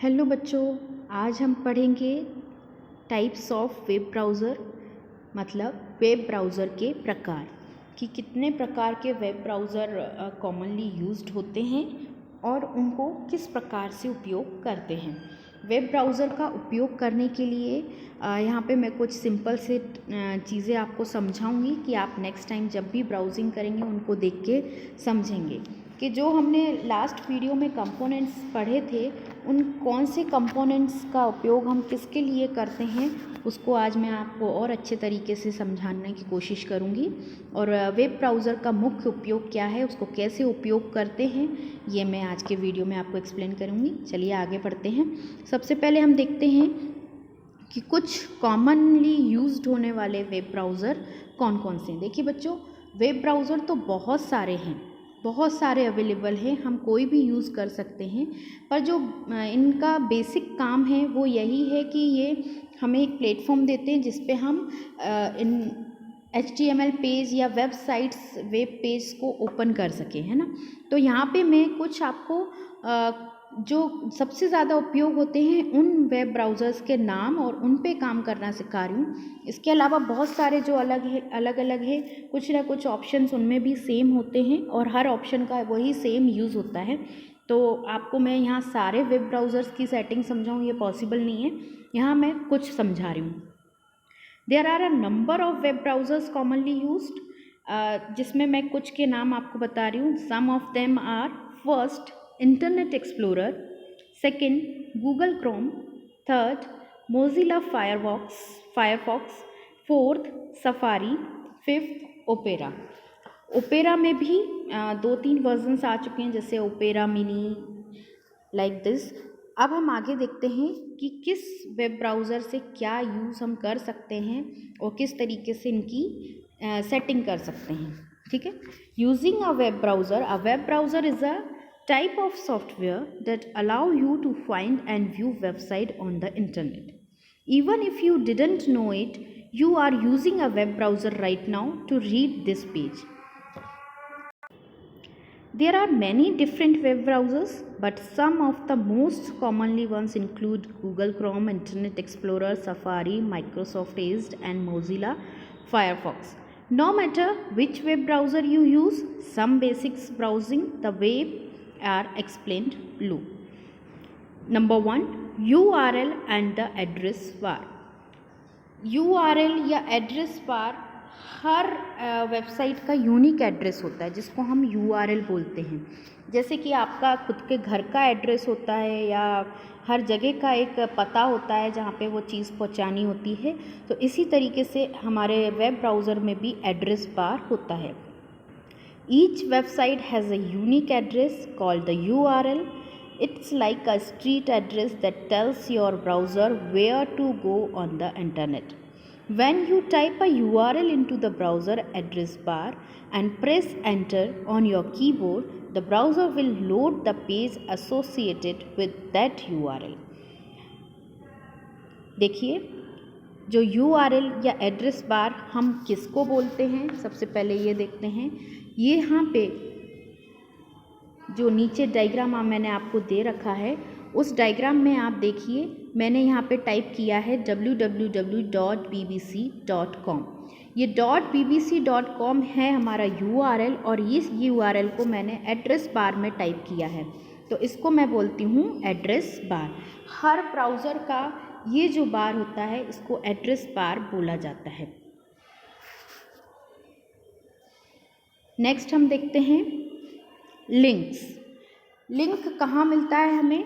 Hello बच्चों, आज हम पढ़ेंगे टाइप्स ऑफ वेब ब्राउज़र, मतलब वेब ब्राउज़र के प्रकार कि कितने प्रकार के वेब ब्राउज़र कॉमनली यूज्ड होते हैं और उनको किस प्रकार से उपयोग करते हैं। वेब ब्राउज़र का उपयोग करने के लिए यहाँ पे मैं कुछ सिंपल से चीज़ें आपको समझाऊंगी कि आप नेक्स्ट टाइम जब भी ब्राउजिंग करेंगे उनको देख के समझेंगे कि जो हमने लास्ट वीडियो में कंपोनेंट्स पढ़े थे उन कौन से कंपोनेंट्स का उपयोग हम किसके लिए करते हैं उसको आज मैं आपको और अच्छे तरीके से समझाने की कोशिश करूंगी। और वेब ब्राउज़र का मुख्य उपयोग क्या है, उसको कैसे उपयोग करते हैं, ये मैं आज के वीडियो में आपको एक्सप्लेन करूंगी। चलिए आगे बढ़ते हैं। सबसे पहले हम देखते हैं कि कुछ कॉमनली यूज्ड होने वाले वेब ब्राउज़र कौन कौन से हैं। देखिए बच्चों, वेब ब्राउज़र तो बहुत सारे हैं, बहुत सारे अवेलेबल हैं, हम कोई भी यूज़ कर सकते हैं, पर जो इनका बेसिक काम है वो यही है कि ये हमें एक प्लेटफॉर्म देते हैं जिस पे हम इन HTML पेज या वेबसाइट्स वेब पेज को ओपन कर सकें, है ना। तो यहाँ पे मैं कुछ आपको जो सबसे ज़्यादा उपयोग होते हैं उन वेब ब्राउज़र्स के नाम और उन पे काम करना सिखा रही हूँ। इसके अलावा बहुत सारे जो अलग अलग है, कुछ ना कुछ ऑप्शंस उनमें भी सेम होते हैं और हर ऑप्शन का वही सेम यूज़ होता है। तो आपको मैं यहाँ सारे वेब ब्राउज़र्स की सेटिंग समझाऊँ ये पॉसिबल नहीं है, यहाँ मैं कुछ समझा रही हूँ। There are a number of web browsers commonly used, जिसमें मैं कुछ के नाम आपको बता रही हूँ। Some of them are: first, internet explorer; second, Google Chrome; third, Mozilla Firefox; fourth, Safari; fifth, Opera. Opera में भी 2-3 वर्जन्स आ चुके हैं, जैसे ओपेरा मिनी, लाइक दिस। अब हम आगे देखते हैं कि किस वेब ब्राउज़र से क्या यूज़ हम कर सकते हैं और किस तरीके से इनकी सेटिंग कर सकते हैं। ठीक है। Using a web browser is a type of software that allow you to find and view website on the internet. Even if you didn't know it, you are using a web browser right now to read this page. There are many different web browsers, but some of the most commonly ones include Google Chrome, Internet Explorer, Safari, Microsoft Edge, and Mozilla Firefox. No matter which web browser you use, some basics browsing the web are explained below. Number 1, URL and the address bar. URL या address bar हर website का unique address होता है जिसको हम URL बोलते हैं। जैसे कि आपका खुद के घर का एड्रेस होता है या हर जगह का एक पता होता है जहाँ पे वो चीज़ पहुँचानी होती है, तो इसी तरीके से हमारे वेब ब्राउज़र में भी एड्रेस बार होता है। Each website has a unique address called the URL. It's like a street address that tells your browser where to go on the internet. When you type a URL into the browser address bar and press enter on your keyboard, the browser will load the page associated with that URL. देखिए, जो URL या address bar हम किसको बोलते हैं, सबसे पहले ये देखते हैं। ये यहाँ पे जो नीचे डायग्राम मैंने आपको दे रखा है, उस डायग्राम में आप देखिए मैंने यहाँ पे टाइप किया है www.bbc.com। ये .bbc.com है हमारा URL और इस URL को मैंने एड्रेस बार में टाइप किया है, तो इसको मैं बोलती हूँ एड्रेस बार। हर ब्राउज़र का ये जो बार होता है इसको एड्रेस बार बोला जाता है। नेक्स्ट हम देखते हैं लिंक्स। लिंक कहाँ मिलता है हमें?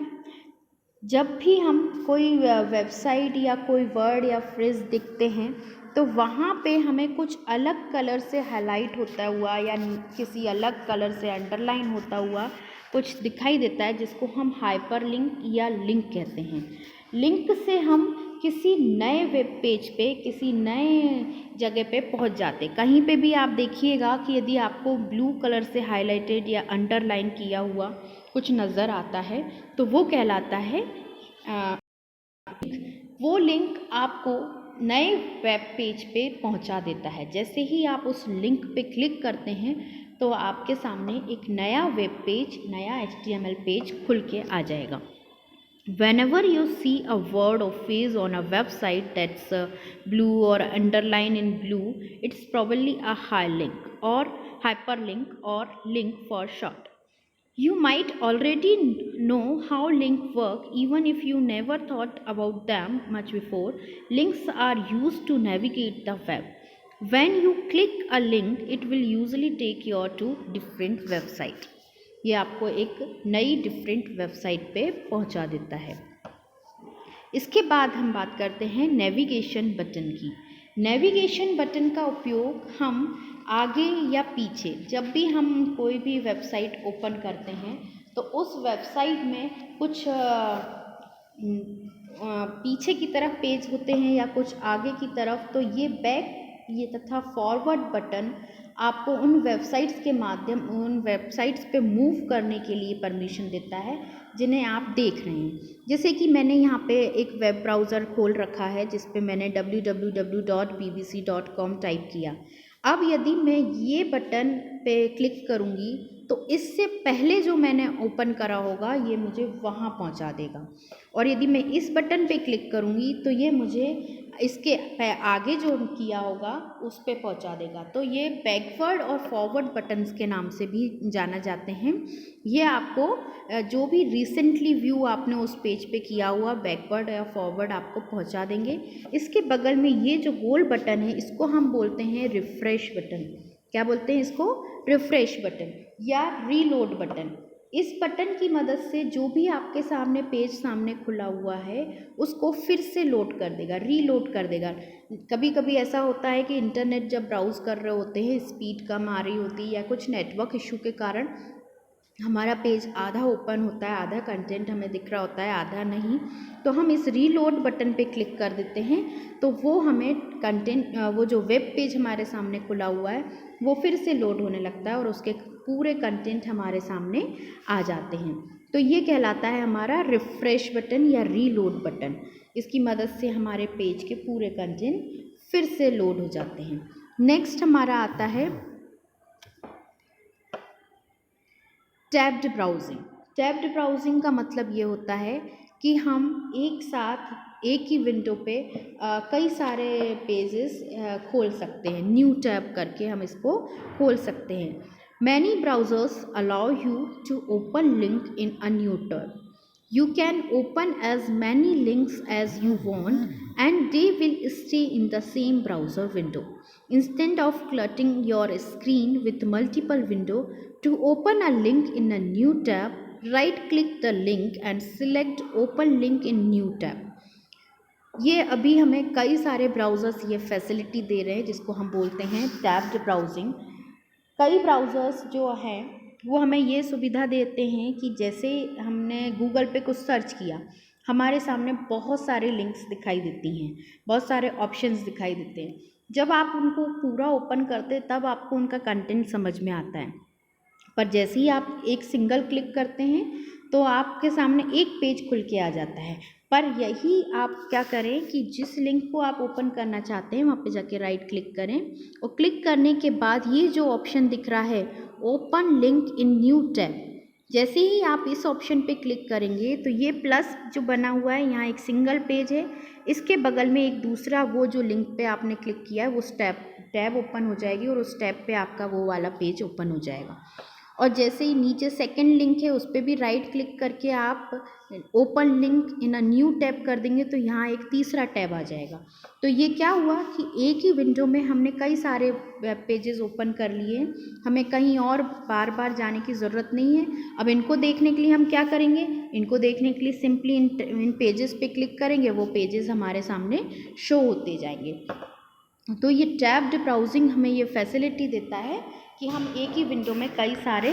जब भी हम कोई वेबसाइट या कोई वर्ड या फ्रेज दिखते हैं तो वहाँ पे हमें कुछ अलग कलर से हाईलाइट होता हुआ या किसी अलग कलर से अंडरलाइन होता हुआ कुछ दिखाई देता है, जिसको हम हाइपरलिंक या लिंक कहते हैं। लिंक से हम किसी नए वेब पेज पे, किसी नए जगह पे पहुंच जाते। कहीं पे भी आप देखिएगा कि यदि आपको ब्लू कलर से हाईलाइटेड या अंडरलाइन किया हुआ कुछ नज़र आता है तो वो कहलाता है वो लिंक आपको नए वेब पेज पे पहुंचा देता है। जैसे ही आप उस लिंक पे क्लिक करते हैं तो आपके सामने एक नया वेब पेज, नया HTML पेज खुल के आ जाएगा। Whenever you see a word or phrase on a website that's blue or underlined in blue, it's probably a link or hyperlink or link for short. You might already know how links work even if you never thought about them much before. Links are used to navigate the web. When you click a link, it will usually take you to different website. ये आपको एक नई different website पे पहुंचा देता है। इसके बाद हम बात करते हैं नेविगेशन बटन की। नेविगेशन बटन का उपयोग हम आगे या पीछे जब भी हम कोई भी वेबसाइट ओपन करते हैं तो उस वेबसाइट में कुछ पीछे की तरफ पेज होते हैं या कुछ आगे की तरफ, तो ये बैक ये तथा फॉरवर्ड बटन आपको उन वेबसाइट्स पे मूव करने के लिए परमिशन देता है जिन्हें आप देख रहे हैं। जैसे कि मैंने यहाँ पे एक वेब ब्राउज़र खोल रखा है जिस पे मैंने www.bbc.com टाइप किया। अब यदि मैं ये बटन पे क्लिक करूँगी तो इससे पहले जो मैंने ओपन करा होगा ये मुझे वहाँ पहुँचा देगा, और यदि मैं इस बटन पे क्लिक करूँगी तो ये मुझे इसके आगे जो किया होगा उस पे पहुँचा देगा। तो ये बैकवर्ड और फॉरवर्ड बटन्स के नाम से भी जाना जाते हैं। ये आपको जो भी रिसेंटली व्यू आपने उस पेज पे किया हुआ बैकवर्ड या फॉरवर्ड आपको पहुँचा देंगे। इसके बगल में ये जो गोल बटन है इसको हम बोलते हैं रिफ्रेश बटन। क्या बोलते हैं इसको? रिफ्रेश बटन या रीलोड बटन। इस बटन की मदद से जो भी आपके सामने पेज सामने खुला हुआ है उसको फिर से लोड कर देगा, रीलोड कर देगा। कभी कभी ऐसा होता है कि इंटरनेट जब ब्राउज़ कर रहे होते हैं, स्पीड कम आ रही होती है या कुछ नेटवर्क इशू के कारण हमारा पेज आधा ओपन होता है, आधा कंटेंट हमें दिख रहा होता है, आधा नहीं। तो हम इस रीलोड बटन पे क्लिक कर देते हैं तो वो हमें कंटेंट, वो जो वेब पेज हमारे सामने खुला हुआ है वो फिर से लोड होने लगता है और उसके पूरे कंटेंट हमारे सामने आ जाते हैं। तो ये कहलाता है हमारा रिफ्रेश बटन या रीलोड बटन। इसकी मदद से हमारे पेज के पूरे कंटेंट फिर से लोड हो जाते हैं। नेक्स्ट हमारा आता है टैब्ड ब्राउजिंग। टैब्ड ब्राउजिंग का मतलब ये होता है कि हम एक साथ एक ही विंडो पे कई सारे पेजेस खोल सकते हैं। न्यू टैब करके हम इसको खोल सकते हैं। Many browsers allow you to open link in a new tab. You can open as many links as you want and they will stay in the same browser window. Instead of cluttering your screen with multiple windows, to open a link in a new tab, right click the link and select open link in new tab. ये अभी हमें कई सारे browsers ये facility दे रहे हैं जिसको हम बोलते हैं टैब्ड ब्राउजिंग। कई ब्राउज़र्स जो हैं वो हमें ये सुविधा देते हैं कि जैसे हमने गूगल पे कुछ सर्च किया, हमारे सामने बहुत सारे लिंक्स दिखाई देती हैं, बहुत सारे ऑप्शंस दिखाई देते हैं। जब आप उनको पूरा ओपन करते तब आपको उनका कंटेंट समझ में आता है, पर जैसे ही आप एक सिंगल क्लिक करते हैं तो आपके सामने एक पेज खुल के आ जाता है। पर यही आप क्या करें कि जिस लिंक को आप ओपन करना चाहते हैं वहाँ पे जाके राइट क्लिक करें और क्लिक करने के बाद ये जो ऑप्शन दिख रहा है ओपन लिंक इन न्यू टैब, जैसे ही आप इस ऑप्शन पे क्लिक करेंगे तो ये प्लस जो बना हुआ है, यहाँ एक सिंगल पेज है, इसके बगल में एक दूसरा वो जो लिंक पे आपने क्लिक किया है वो टैब ओपन हो जाएगी और उस टैब पे आपका वो वाला पेज ओपन हो जाएगा। और जैसे ही नीचे सेकंड लिंक है उस पर भी राइट क्लिक करके आप open link in a new tab कर देंगे तो यहाँ एक तीसरा टैब आ जाएगा। तो ये क्या हुआ कि एक ही विंडो में हमने कई सारे वेब पेजेस ओपन कर लिए, हमें कहीं और बार बार जाने की ज़रूरत नहीं है। अब इनको देखने के लिए हम क्या करेंगे, इनको देखने के लिए सिंपली इन पेजेस पे क्लिक करेंगे, वो पेजेस हमारे सामने शो होते जाएंगे। तो ये टैब्ड ब्राउजिंग हमें ये फैसिलिटी देता है कि हम एक ही विंडो में कई सारे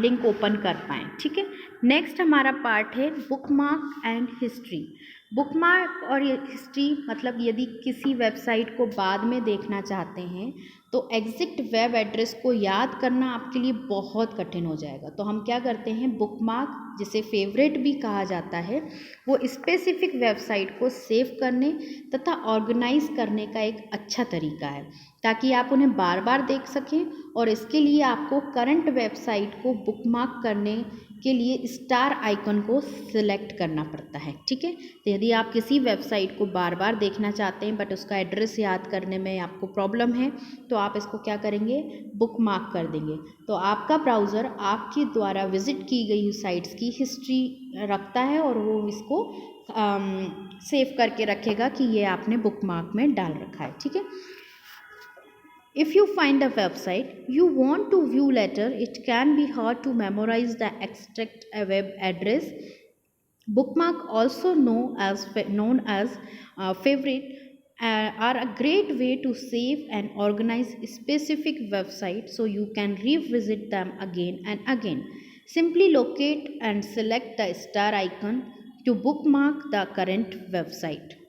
लिंक ओपन कर पाएँ। ठीक है, नेक्स्ट हमारा पार्ट है बुकमार्क एंड हिस्ट्री। बुकमार्क और हिस्ट्री मतलब यदि किसी वेबसाइट को बाद में देखना चाहते हैं तो एग्जैक्ट वेब एड्रेस को याद करना आपके लिए बहुत कठिन हो जाएगा। तो हम क्या करते हैं, बुकमार्क जिसे फेवरेट भी कहा जाता है, वो स्पेसिफिक वेबसाइट को सेव करने तथा ऑर्गेनाइज करने का एक अच्छा तरीका है ताकि आप उन्हें बार बार देख सकें। और इसके लिए आपको करंट वेबसाइट को बुकमार्क करने के लिए स्टार आइकन को सिलेक्ट करना पड़ता है, ठीक है। तो यदि आप किसी वेबसाइट को बार बार देखना चाहते हैं बट उसका एड्रेस याद करने में आपको प्रॉब्लम है, तो आप इसको क्या करेंगे, बुक मार्क कर देंगे। तो आपका ब्राउज़र आपके द्वारा विजिट की गई साइट्स की हिस्ट्री रखता है और वो इसको सेव करके रखेगा कि ये आपने बुक मार्क में डाल रखा है, ठीक है। If you find a website you want to view later, it can be hard to memorize the exact web address. Bookmark, also known as favorite, are a great way to save and organize specific websites so you can revisit them again and again. Simply locate and select the star icon to bookmark the current website.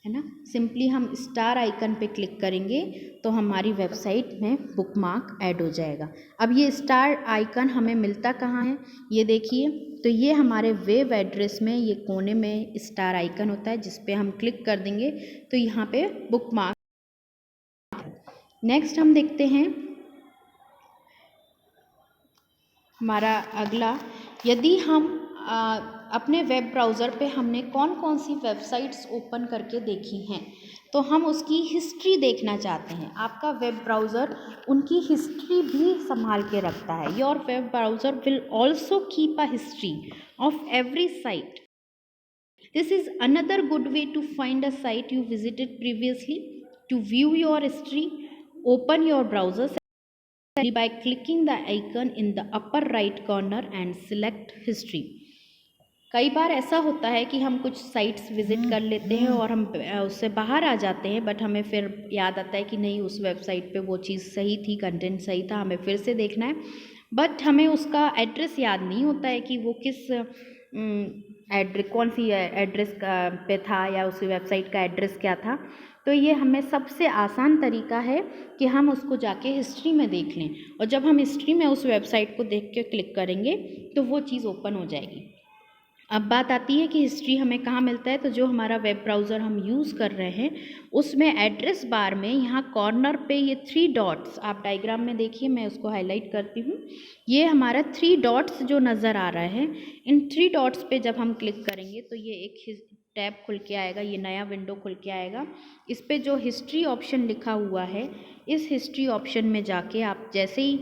है ना, simply हम star icon पे click करेंगे तो हमारी website में bookmark add हो जाएगा। अब ये स्टार आइकन हमें मिलता कहाँ है, ये देखिए। तो ये हमारे वेब एड्रेस में ये कोने में स्टार आइकन होता है, जिस पे हम क्लिक कर देंगे तो यहाँ पे बुकमार्क। नेक्स्ट हम देखते हैं हमारा अगला, यदि हम अपने वेब ब्राउज़र पे हमने कौन कौन सी वेबसाइट्स ओपन करके देखी हैं, तो हम उसकी हिस्ट्री देखना चाहते हैं। आपका वेब ब्राउज़र उनकी हिस्ट्री भी संभाल के रखता है। Your web browser will also keep a history of every site. This is another good way to find a site you visited previously. To view your history, open your browser by clicking the icon in the upper right corner and select history. कई बार ऐसा होता है कि हम कुछ sites visit कर लेते हैं और हम उससे बाहर आ जाते हैं, बट हमें फिर याद आता है कि नहीं, उस वेबसाइट पे वो चीज़ सही थी, कंटेंट सही था, हमें फिर से देखना है, बट हमें उसका एड्रेस याद नहीं होता है कि वो किस कौन सी एड्रेस पे था या उस वेबसाइट का एड्रेस क्या था। तो ये हमें सबसे आसान तरीका है कि हम उसको जाके हिस्ट्री में देख लें, और जब हम हिस्ट्री में उस वेबसाइट को देख के क्लिक करेंगे तो वो चीज़ ओपन हो जाएगी। अब बात आती है कि हिस्ट्री हमें कहाँ मिलता है। तो जो हमारा वेब ब्राउज़र हम यूज़ कर रहे हैं उसमें एड्रेस बार में यहाँ कॉर्नर पे ये 3 डॉट्स, आप डायग्राम में देखिए, मैं उसको हाईलाइट करती हूँ। ये हमारा 3 डॉट्स जो नज़र आ रहा है, इन 3 डॉट्स पे जब हम क्लिक करेंगे तो ये एक टैब खुल के आएगा, ये नया विंडो खुल के आएगा। इस पे जो हिस्ट्री ऑप्शन लिखा हुआ है, इस हिस्ट्री ऑप्शन में जाके आप जैसे ही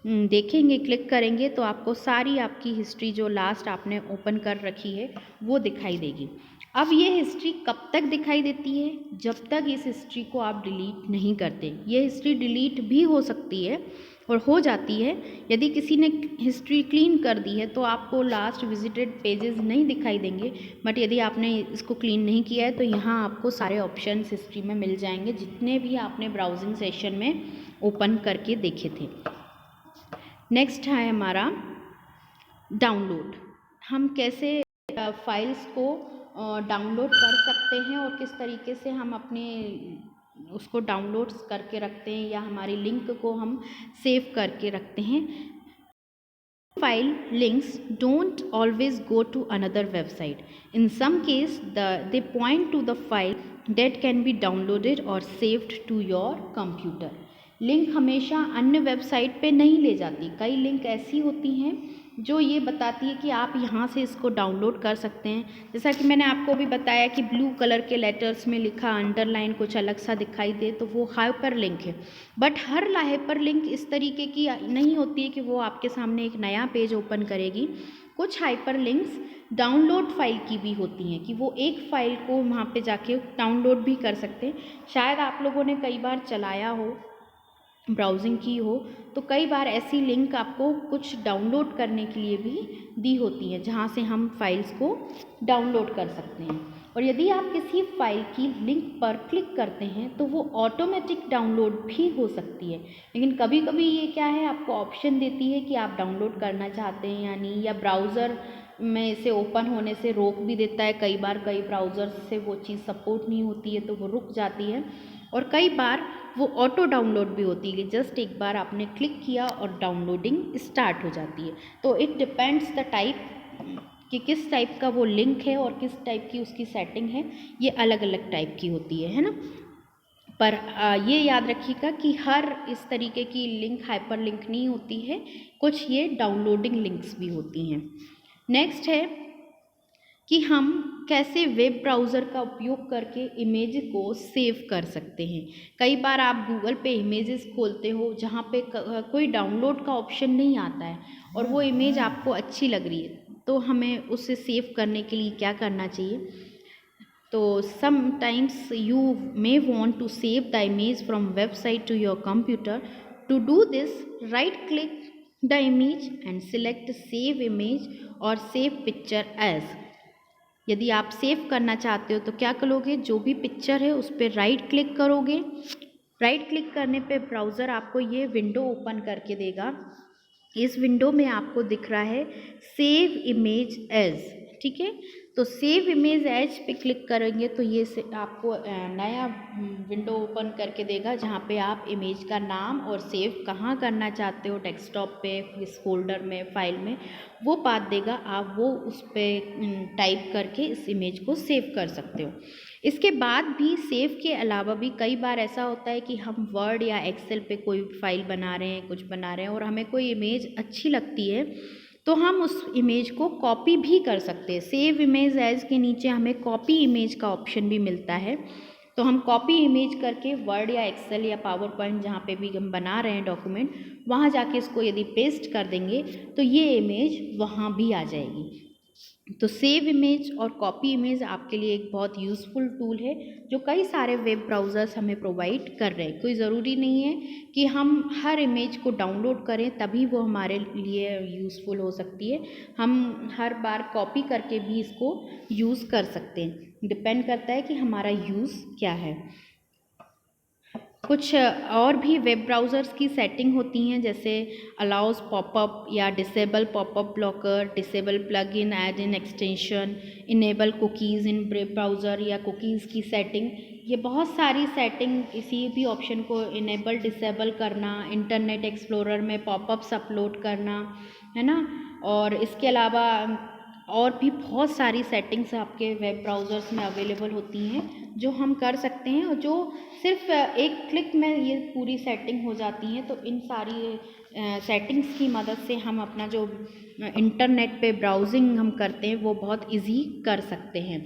देखेंगे, क्लिक करेंगे तो आपको सारी आपकी हिस्ट्री जो लास्ट आपने ओपन कर रखी है वो दिखाई देगी। अब ये हिस्ट्री कब तक दिखाई देती है, जब तक इस हिस्ट्री को आप डिलीट नहीं करते। ये हिस्ट्री डिलीट भी हो सकती है और हो जाती है। यदि किसी ने हिस्ट्री क्लीन कर दी है तो आपको लास्ट विजिटेड पेजेस नहीं दिखाई देंगे, बट यदि आपने इसको क्लीन नहीं किया है तो यहाँ आपको सारे ऑप्शंस हिस्ट्री में मिल जाएंगे, जितने भी आपने ब्राउजिंग सेशन में ओपन करके देखे थे। नेक्स्ट है हमारा डाउनलोड। हम कैसे फाइल्स को डाउनलोड कर सकते हैं और किस तरीके से हम अपने उसको डाउनलोड करके रखते हैं या हमारी लिंक को हम सेव करके रखते हैं। File links don't always go to another website. In some case, they point to the file that can be downloaded or saved to your computer. Link हमेशा अन्य वेबसाइट पे नहीं ले जाती। कई लिंक ऐसी होती हैं जो ये बताती है कि आप यहाँ से इसको डाउनलोड कर सकते हैं। जैसा कि मैंने आपको भी बताया कि ब्लू कलर के लेटर्स में लिखा अंडरलाइन कुछ अलग सा दिखाई दे तो वो हाइपर लिंक है। बट हर हाइपर लिंक इस तरीके की नहीं होती है कि वो आपके सामने एक नया पेज ओपन करेगी। कुछ हाइपर लिंक्स डाउनलोड फाइल की भी होती हैं कि वो एक फ़ाइल को वहाँ पे जाके डाउनलोड भी कर सकते हैं। शायद आप लोगों ने कई बार चलाया हो, ब्राउजिंग की हो, तो कई बार ऐसी लिंक आपको कुछ डाउनलोड करने के लिए भी दी होती है, जहाँ से हम फाइल्स को डाउनलोड कर सकते हैं। और यदि आप किसी फाइल की लिंक पर क्लिक करते हैं तो वो ऑटोमेटिक डाउनलोड भी हो सकती है। लेकिन कभी कभी ये क्या है, आपको ऑप्शन देती है कि आप डाउनलोड करना चाहते हैं या नहीं, या ब्राउज़र में इसे ओपन होने से रोक भी देता है। कई बार कई ब्राउज़र से वो चीज़ सपोर्ट नहीं होती है तो वो रुक जाती है। और कई बार वो ऑटो डाउनलोड भी होती है, जस्ट एक बार आपने क्लिक किया और डाउनलोडिंग स्टार्ट हो जाती है। तो इट डिपेंड्स द टाइप कि किस टाइप का वो लिंक है और किस टाइप की उसकी सेटिंग है, ये अलग अलग टाइप की होती है ना। पर ये याद रखिएगा कि हर इस तरीके की लिंक हाइपर लिंक नहीं होती है, कुछ ये डाउनलोडिंग लिंक्स भी होती हैं। नेक्स्ट है कि हम कैसे वेब ब्राउज़र का उपयोग करके इमेज को सेव कर सकते हैं। कई बार आप गूगल पे इमेजेस खोलते हो जहाँ पे कोई डाउनलोड का ऑप्शन नहीं आता है और वो इमेज आपको अच्छी लग रही है, तो हमें उसे सेव करने के लिए क्या करना चाहिए। तो sometimes you may want to save the image from website to your computer. To do this, right click the image and select save image or save picture as. यदि आप सेव करना चाहते हो तो क्या करोगे, जो भी पिक्चर है उस पर राइट क्लिक करोगे। राइट क्लिक करने पे ब्राउज़र आपको ये विंडो ओपन करके देगा। इस विंडो में आपको दिख रहा है सेव इमेज एज, ठीक है। तो सेव इमेज एज पे क्लिक करेंगे तो ये आपको नया विंडो ओपन करके देगा जहाँ पे आप इमेज का नाम और सेव कहाँ करना चाहते हो, डेस्कटॉप पे, इस फोल्डर में, फाइल में, वो बात देगा। आप वो उस पर टाइप करके इस इमेज को सेव कर सकते हो। इसके बाद भी सेव के अलावा भी कई बार ऐसा होता है कि हम वर्ड या एक्सेल पे कोई फाइल बना रहे हैं, कुछ बना रहे हैं और हमें कोई इमेज अच्छी लगती है तो हम उस इमेज को कॉपी भी कर सकते हैं। सेव इमेज एज के नीचे हमें कॉपी इमेज का ऑप्शन भी मिलता है, तो हम कॉपी इमेज करके वर्ड या एक्सेल या पावर पॉइंट जहाँ पे भी हम बना रहे हैं डॉक्यूमेंट, वहाँ जाके इसको यदि पेस्ट कर देंगे तो ये इमेज वहाँ भी आ जाएगी। तो सेव इमेज और कॉपी इमेज आपके लिए एक बहुत यूज़फुल टूल है जो कई सारे वेब ब्राउज़र्स हमें प्रोवाइड कर रहे हैं। कोई ज़रूरी नहीं है कि हम हर इमेज को डाउनलोड करें तभी वो हमारे लिए यूज़फुल हो सकती है। हम हर बार कॉपी करके भी इसको यूज़ कर सकते हैं, डिपेंड करता है कि हमारा यूज़ क्या है। कुछ और भी वेब ब्राउज़र्स की सेटिंग होती हैं, जैसे अलाउज पॉपअप या disable popup blocker, disable plug in add in extension, enable cookies in web browser या कुकीज़ की सेटिंग। ये बहुत सारी सेटिंग, किसी भी ऑप्शन को इनेबल डिसेबल करना, इंटरनेट एक्सप्लोरर में पॉपअप्स अपलोड करना, है ना। और इसके अलावा और भी बहुत सारी सेटिंग्स आपके वेब ब्राउज़र्स में अवेलेबल होती हैं जो हम कर सकते हैं और जो सिर्फ एक क्लिक में ये पूरी सेटिंग हो जाती हैं। तो इन सारी सेटिंग्स की मदद से हम अपना जो इंटरनेट पे ब्राउजिंग हम करते हैं वो बहुत इजी कर सकते हैं।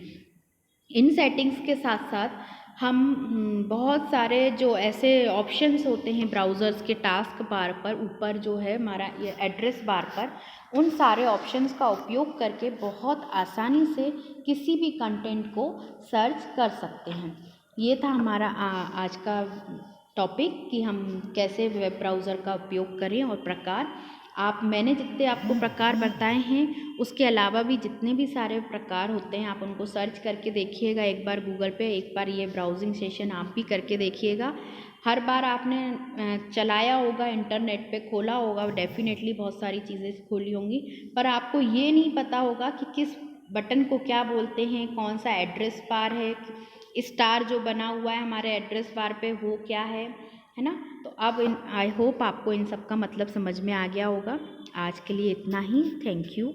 इन सेटिंग्स के साथ साथ हम बहुत सारे जो ऐसे ऑप्शंस होते हैं ब्राउज़र्स के टास्क बार पर ऊपर जो है हमारा ये एड्रेस बार पर, उन सारे ऑप्शंस का उपयोग करके बहुत आसानी से किसी भी कंटेंट को सर्च कर सकते हैं। ये था हमारा आज का टॉपिक कि हम कैसे वेब ब्राउज़र का उपयोग करें और प्रकार। मैंने जितने आपको प्रकार बताए हैं उसके अलावा भी जितने भी सारे प्रकार होते हैं आप उनको सर्च करके देखिएगा एक बार गूगल पे, एक बार ये ब्राउजिंग सेशन आप भी करके देखिएगा। हर बार आपने चलाया होगा, इंटरनेट पे खोला होगा, डेफिनेटली बहुत सारी चीज़ें खोली होंगी, पर आपको ये नहीं पता होगा कि किस बटन को क्या बोलते हैं, कौन सा एड्रेस बार है, स्टार जो बना हुआ है हमारे एड्रेस बार पे वो क्या है ना। तो अब आई होप आपको इन सब का मतलब समझ में आ गया होगा। आज के लिए इतना ही। Thank you.